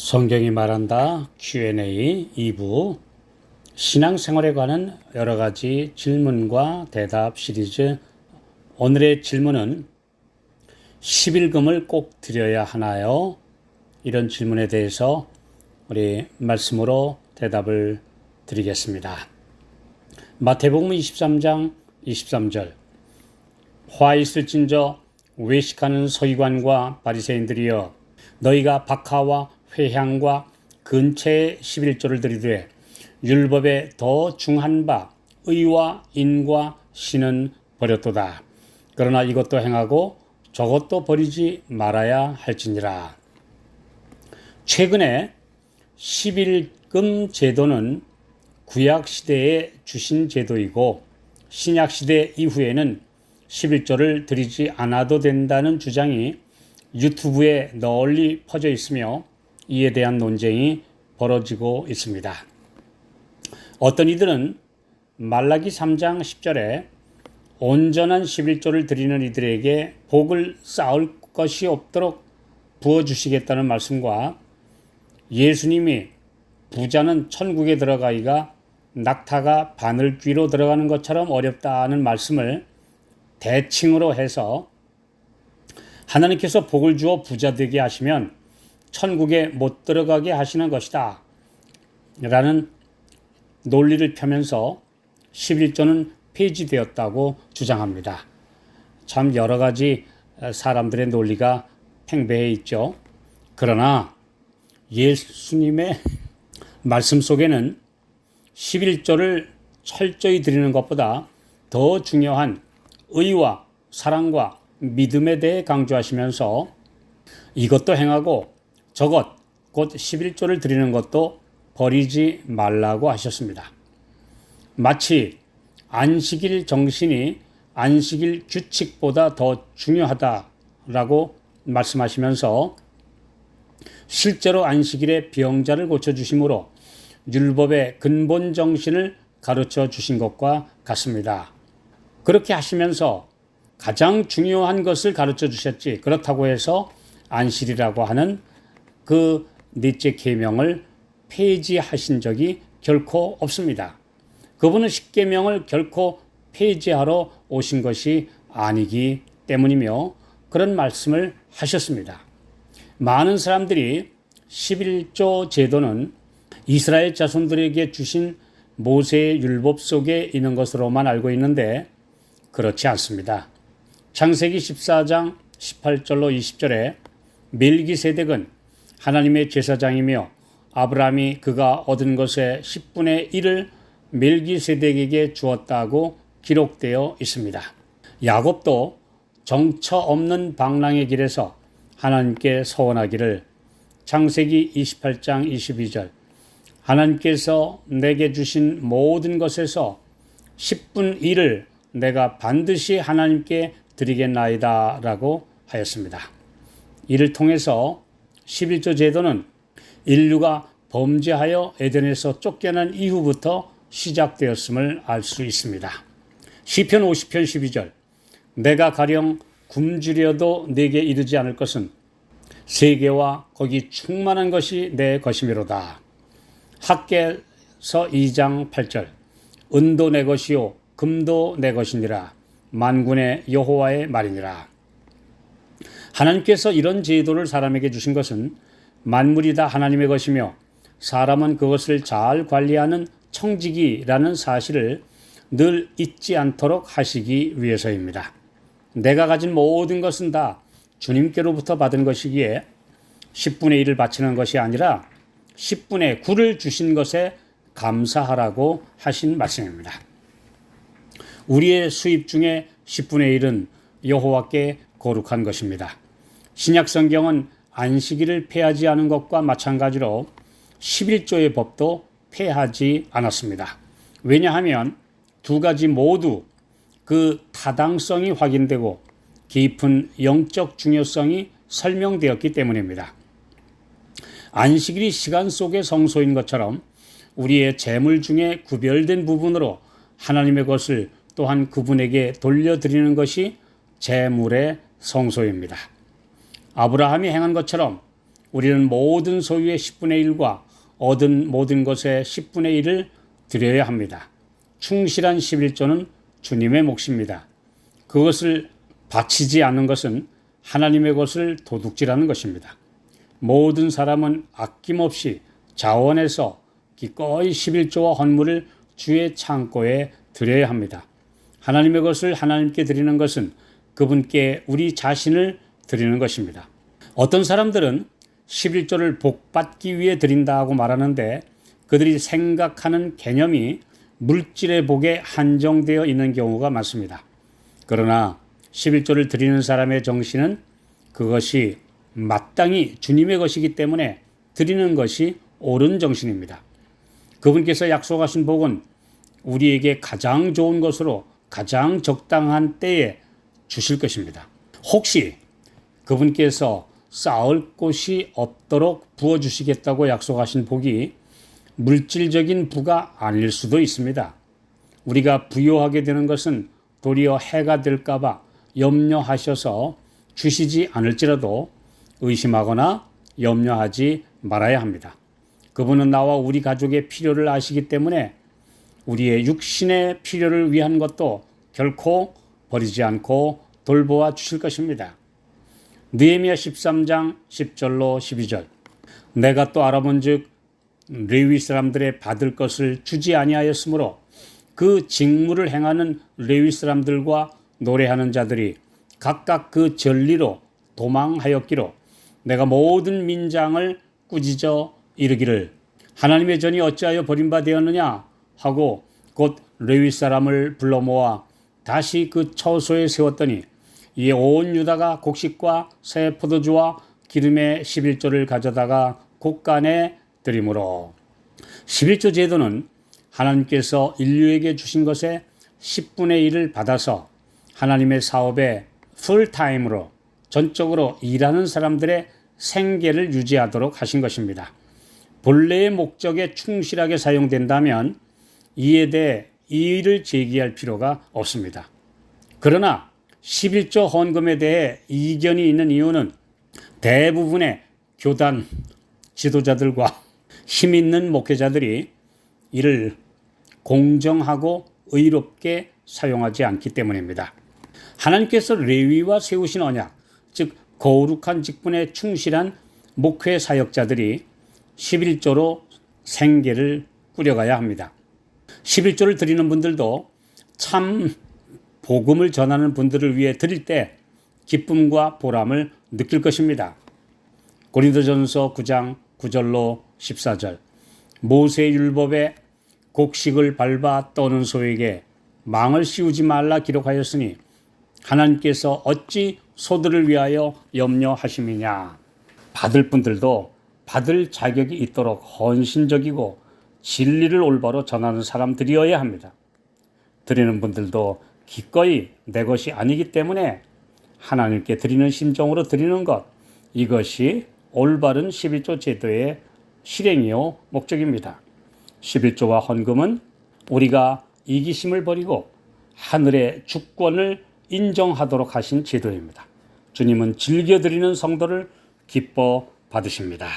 성경이 말한다 Q&A 2부 신앙생활에 관한 여러 가지 질문과 대답 시리즈. 오늘의 질문은 11금을 꼭 드려야 하나요? 이런 질문에 대해서 우리 말씀으로 대답을 드리겠습니다. 마태복음 23장 23절 화 있을진저 외식하는 서기관과 바리새인들이여 너희가 박하와 회향과 근체의 11조를 드리되 율법에 더 중한 바 의와 인과 신은 버렸도다. 그러나 이것도 행하고 저것도 버리지 말아야 할지니라. 최근에 11금 제도는 구약시대에 주신 제도이고 신약시대 이후에는 11조를 드리지 않아도 된다는 주장이 유튜브에 널리 퍼져 있으며 이에 대한 논쟁이 벌어지고 있습니다. 어떤 이들은 말라기 3장 10절에 온전한 11조를 드리는 이들에게 복을 쌓을 것이 없도록 부어주시겠다는 말씀과 예수님이 부자는 천국에 들어가기가 낙타가 바늘귀로 들어가는 것처럼 어렵다는 말씀을 대칭으로 해서 하나님께서 복을 주어 부자 되게 하시면 천국에 못 들어가게 하시는 것이다 라는 논리를 펴면서 11조는 폐지되었다고 주장합니다. 참 여러 가지 사람들의 논리가 팽배해 있죠. 그러나 예수님의 말씀 속에는 11조를 철저히 드리는 것보다 더 중요한 의와 사랑과 믿음에 대해 강조하시면서 이것도 행하고 저것 곧 11조를 드리는 것도 버리지 말라고 하셨습니다. 마치 안식일 정신이 안식일 규칙보다 더 중요하다라고 말씀하시면서 실제로 안식일에 병자를 고쳐주심으로 율법의 근본 정신을 가르쳐 주신 것과 같습니다. 그렇게 하시면서 가장 중요한 것을 가르쳐 주셨지 그렇다고 해서 안식일이라고 하는 그 넷째 계명을 폐지하신 적이 결코 없습니다. 그분은 십계명을 결코 폐지하러 오신 것이 아니기 때문이며 그런 말씀을 하셨습니다. 많은 사람들이 11조 제도는 이스라엘 자손들에게 주신 모세의 율법 속에 있는 것으로만 알고 있는데 그렇지 않습니다. 창세기 14장 18절로 20절에 멜기세덱은 하나님의 제사장이며 아브라함이 그가 얻은 것의 10분의 1을 멜기세덱에게 주었다고 기록되어 있습니다. 야곱도 정처 없는 방랑의 길에서 하나님께 서원하기를 창세기 28장 22절 하나님께서 내게 주신 모든 것에서 10분 1을 내가 반드시 하나님께 드리겠나이다 라고 하였습니다. 이를 통해서 11조 제도는 인류가 범죄하여 에덴에서 쫓겨난 이후부터 시작되었음을 알 수 있습니다. 시편 50편 12절 내가 가령 굶주려도 내게 이르지 않을 것은 세계와 거기 충만한 것이 내 것이미로다. 학개서 2장 8절 은도 내 것이요 금도 내 것이니라 만군의 여호와의 말이니라. 하나님께서 이런 제도를 사람에게 주신 것은 만물이 다 하나님의 것이며 사람은 그것을 잘 관리하는 청지기라는 사실을 늘 잊지 않도록 하시기 위해서입니다. 내가 가진 모든 것은 다 주님께로부터 받은 것이기에 10분의 1을 바치는 것이 아니라 10분의 9를 주신 것에 감사하라고 하신 말씀입니다. 우리의 수입 중에 10분의 1은 여호와께 거룩한 것입니다. 신약 성경은 안식일을 폐하지 않은 것과 마찬가지로 11조의 법도 폐하지 않았습니다. 왜냐하면 두 가지 모두 그 타당성이 확인되고 깊은 영적 중요성이 설명되었기 때문입니다. 안식일이 시간 속의 성소인 것처럼 우리의 재물 중에 구별된 부분으로 하나님의 것을 또한 그분에게 돌려드리는 것이 재물의 성소입니다. 아브라함이 행한 것처럼 우리는 모든 소유의 10분의 1과 얻은 모든 것의 10분의 1을 드려야 합니다. 충실한 11조는 주님의 몫입니다. 그것을 바치지 않는 것은 하나님의 것을 도둑질하는 것입니다. 모든 사람은 아낌없이 자원해서 기꺼이 11조와 헌물을 주의 창고에 드려야 합니다. 하나님의 것을 하나님께 드리는 것은 그분께 우리 자신을 드리는 것입니다. 어떤 사람들은 11조를 복받기 위해 드린다고 말하는데 그들이 생각하는 개념이 물질의 복에 한정되어 있는 경우가 많습니다. 그러나 11조를 드리는 사람의 정신은 그것이 마땅히 주님의 것이기 때문에 드리는 것이 옳은 정신입니다. 그분께서 약속하신 복은 우리에게 가장 좋은 것으로 가장 적당한 때에 주실 것입니다. 혹시 그분께서 쌓을 곳이 없도록 부어주시겠다고 약속하신 복이 물질적인 부가 아닐 수도 있습니다. 우리가 부요하게 되는 것은 도리어 해가 될까 봐 염려하셔서 주시지 않을지라도 의심하거나 염려하지 말아야 합니다. 그분은 나와 우리 가족의 필요를 아시기 때문에 우리의 육신의 필요를 위한 것도 결코 버리지 않고 돌보아 주실 것입니다. 느헤미야 13장 10절로 12절. 내가 또 알아본즉 레위 사람들의 받을 것을 주지 아니하였으므로 그 직무를 행하는 레위 사람들과 노래하는 자들이 각각 그 전리로 도망하였기로 내가 모든 민장을 꾸짖어 이르기를 하나님의 전이 어찌하여 버림바 되었느냐 하고 곧 레위 사람을 불러 모아 다시 그 처소에 세웠더니 이에 온 유다가 곡식과 새 포도주와 기름의 11조를 가져다가 곳간에 드리므로 11조 제도는 하나님께서 인류에게 주신 것의 10분의 1을 받아서 하나님의 사업에 풀타임으로 전적으로 일하는 사람들의 생계를 유지하도록 하신 것입니다. 본래의 목적에 충실하게 사용된다면 이에 대해 이의를 제기할 필요가 없습니다. 그러나 11조 헌금에 대해 이견이 있는 이유는 대부분의 교단 지도자들과 힘 있는 목회자들이 이를 공정하고 의롭게 사용하지 않기 때문입니다. 하나님께서 레위와 세우신 언약, 즉 거룩한 직분에 충실한 목회 사역자들이 11조로 생계를 꾸려가야 합니다. 11조를 드리는 분들도 참 복음을 전하는 분들을 위해 드릴 때 기쁨과 보람을 느낄 것입니다. 고린도전서 9장 9절로 14절. 모세의 율법에 곡식을 밟아 떠는 소에게 망을 씌우지 말라 기록하였으니 하나님께서 어찌 소들을 위하여 염려하심이냐. 받을 분들도 받을 자격이 있도록 헌신적이고 진리를 올바로 전하는 사람들이어야 합니다. 드리는 분들도 기꺼이 내 것이 아니기 때문에 하나님께 드리는 심정으로 드리는 것, 이것이 올바른 11조 제도의 실행이요 목적입니다. 11조와 헌금은 우리가 이기심을 버리고 하늘의 주권을 인정하도록 하신 제도입니다. 주님은 즐겨 드리는 성도를 기뻐 받으십니다.